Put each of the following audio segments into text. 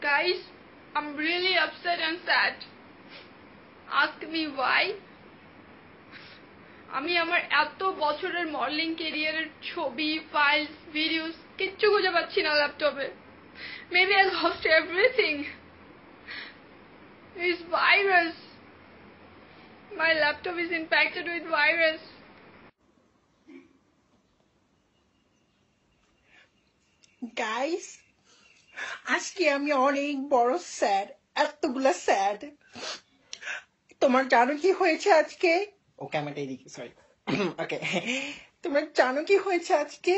Guys, I'm really upset and sad. Ask me why? আমি আমার এত বছরের মডেলিং ক্যারিয়ারের ছবি, ফাইলস, ভিডিওস কিচ্ছু খুঁজে পাচ্ছি না ল্যাপটপে। Maybe I lost everything. It's virus. My laptop is infected with virus. Guys, আজকে আমি অনেক বড় স্যাড, এতগুলা স্যাড। তোমার জানো কি হয়েছে আজকে? ও ক্যামেরাটা এদিকে, সরি। ওকে, তোমার জানো কি হয়েছে আজকে?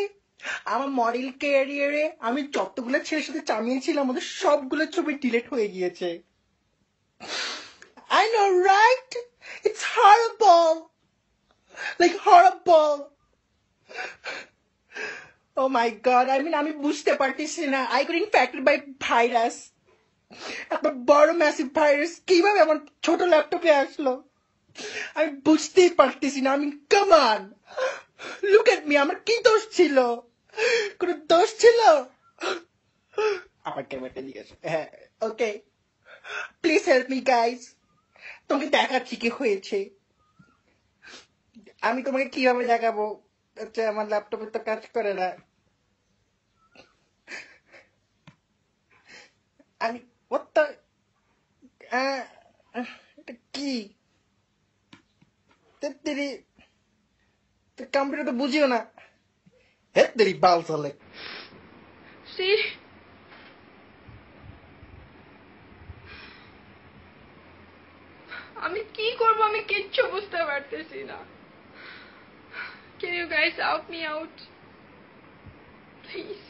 আমার মডেল ক্যারিয়ারে আমি যতগুলো ছেলের সাথে চামিয়েছিলাম ওদের সবগুলো ছবি ডিলিট হয়ে গিয়েছে। I know, right? It's horrible. Like horrible. Oh my god, I mean আমি বুঝতে পারতেছি না। I got infected by virus. এত বড় ম্যাসিভ ভাইরাস কিভাবে আমার ছোট ল্যাপটপে আসলো আমি বুঝতেই পারতেছি না। আমি come on, look at me, আমার কি দোষ ছিল? কোনো দোষ ছিল? আমার ক্যামেরাটা দিয়ে আসো। হ্যাঁ, ওকে, প্লিজ হেল্প মি গাইজ। তোমাকে দেখাচ্ছি কি হয়েছে। আমি তোমাকে কিভাবে দেখাবো? আচ্ছা, আমার ল্যাপটপে তো কাজ করে না। আমি what the এটা কি? তেরি কম্পিউটার তো বুঝিও না। হে তেরি বাল চলে। See? আমি কি করব আমি কিচ্ছু বুঝতে পারতেছি না। Can you guys help me out? Please.